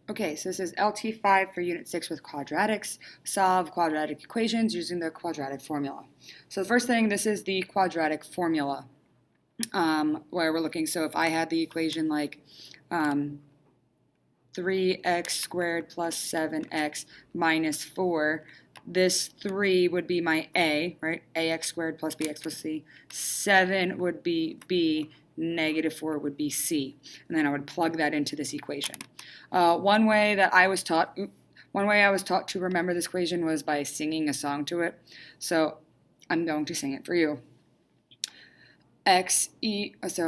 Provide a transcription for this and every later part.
Okay, so this is LT5 for Unit 6 with quadratics. Solve quadratic equations using the quadratic formula. So the first thing, this is the quadratic formula where we're looking. So if I had the equation like 3x squared plus 7x minus 4, this 3 would be my a, right? Ax squared plus bx plus c. 7 would be b, negative 4 would be c. And then I would plug that into this equation. One way I was taught to remember this equation was by singing a song to it. So I'm going to sing it for you. X equals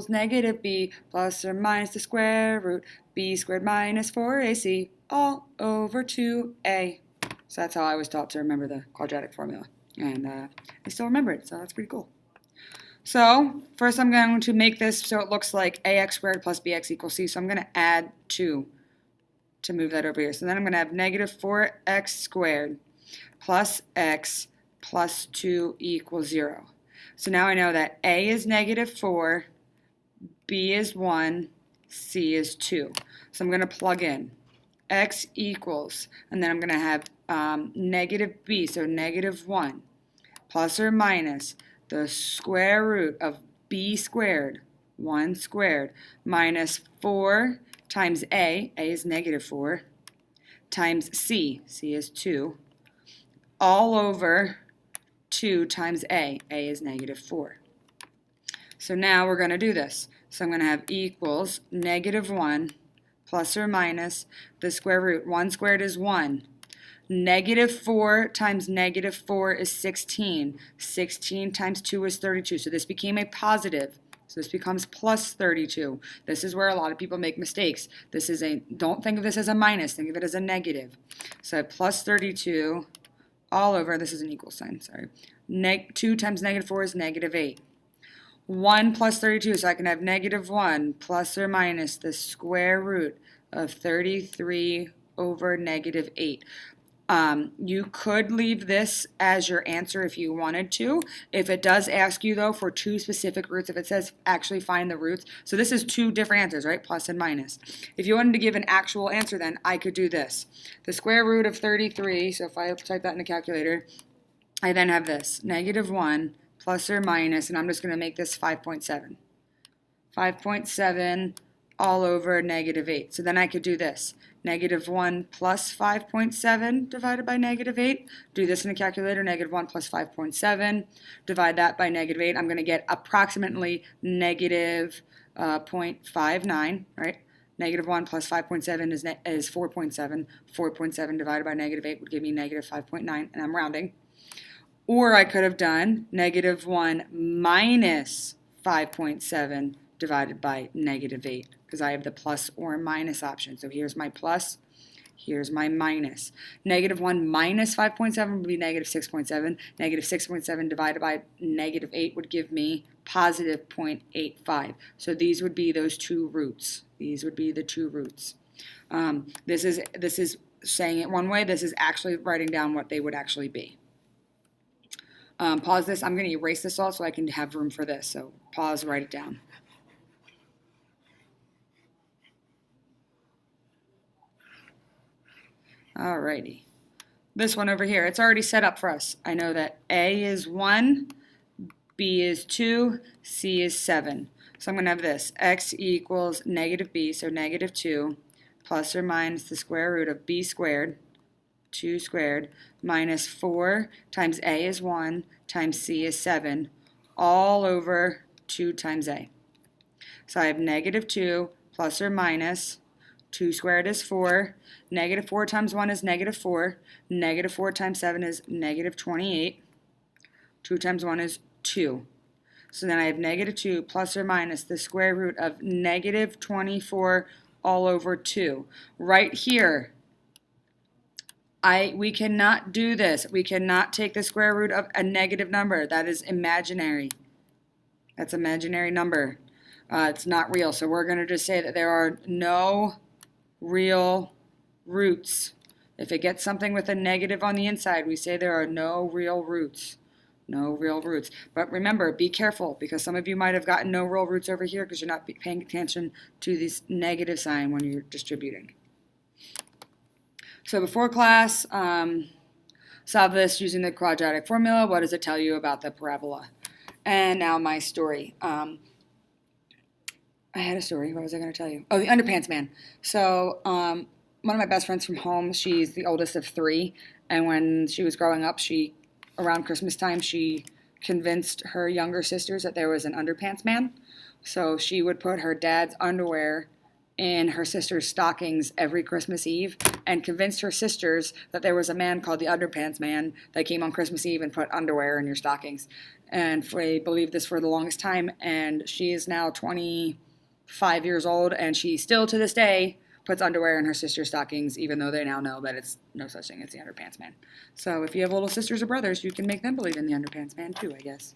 negative b plus or minus the square root b squared minus 4ac all over 2a. So that's how I was taught to remember the quadratic formula. And I still remember it, so that's pretty cool. So first I'm going to make this so it looks like ax squared plus bx equals c. So I'm going to add 2 to move that over here. So then I'm going to have negative 4x squared plus x plus 2 equals 0. So now I know that a is negative 4, b is 1, c is 2. So I'm going to plug in x equals, and then I'm going to have negative b, so negative 1, plus or minus the square root of b squared, 1 squared, minus 4 times a is negative 4, times c is 2, all over 2 times a is negative 4. So now we're going to do this. So I'm going to have equals negative 1 plus or minus the square root. 1 squared is 1. Negative 4 times negative 4 is 16. 16 times 2 is 32. So this became a positive. So this becomes plus 32. This is where a lot of people make mistakes. Don't think of this as a minus. Think of it as a negative. So plus 32 all over, this is an equal sign, sorry. 2 times negative 4 is negative 8. 1 plus 32, so I can have negative 1 plus or minus the square root of 33 over negative 8. You could leave this as your answer if you wanted to. If it does ask you, though, for 2 specific roots, if it says actually find the roots, so this is 2 different answers, right, plus and minus. If you wanted to give an actual answer, then I could do this. The square root of 33, so if I type that in the calculator, I then have this, negative 1 plus or minus, and I'm just going to make this 5.7. 5.7 all over negative 8. So then I could do this. Negative 1 plus 5.7 divided by negative 8. Do this in the calculator. Negative 1 plus 5.7. Divide that by negative 8. I'm going to get approximately negative 0.59, right? Negative 1 plus 5.7 is 4.7. 4.7 divided by negative 8 would give me negative 5.9, and I'm rounding. Or I could have done negative 1 minus 5.7 divided by negative 8, because I have the plus or minus option. So here's my plus, here's my minus. Negative 1 minus 5.7 would be negative 6.7. Negative 6.7 divided by negative 8 would give me positive 0.85. So these would be those 2 roots. These would be the 2 roots. This is saying it one way. This is actually writing down what they would actually be. Pause this. I'm going to erase this all so I can have room for this. So pause, write it down. Alrighty. This one over here, it's already set up for us. I know that A is 1, B is 2, C is 7. So I'm going to have this, x equals negative b, so negative 2, plus or minus the square root of b squared, 2 squared, minus 4 times a is 1 times c is 7, all over 2 times a. So I have negative 2 plus or minus 2 squared is 4. Negative 4 times 1 is negative 4. Negative 4 times 7 is negative 28. 2 times 1 is 2. So then I have negative 2 plus or minus the square root of negative 24 all over 2. Right here, we cannot do this. We cannot take the square root of a negative number. That is imaginary. That's an imaginary number. It's not real. So we're going to just say that there are no real roots. If it gets something with a negative on the inside, we say there are no real roots. No real roots. But remember, be careful, because some of you might have gotten no real roots over here because you're not paying attention to this negative sign when you're distributing. So before class, solve this using the quadratic formula. What does it tell you about the parabola? And now my story. I had a story. What was I going to tell you? Oh, the underpants man. So one of my best friends from home, she's the oldest of 3. And when she was growing up, around Christmas time, she convinced her younger sisters that there was an underpants man. So she would put her dad's underwear in her sister's stockings every Christmas Eve and convinced her sisters that there was a man called the underpants man that came on Christmas Eve and put underwear in your stockings. And they believed this for the longest time, and she is now 25 years old, and she still to this day puts underwear in her sister's stockings, even though they now know that it's no such thing as the underpants man. So if you have little sisters or brothers, you can make them believe in the underpants man too, I guess.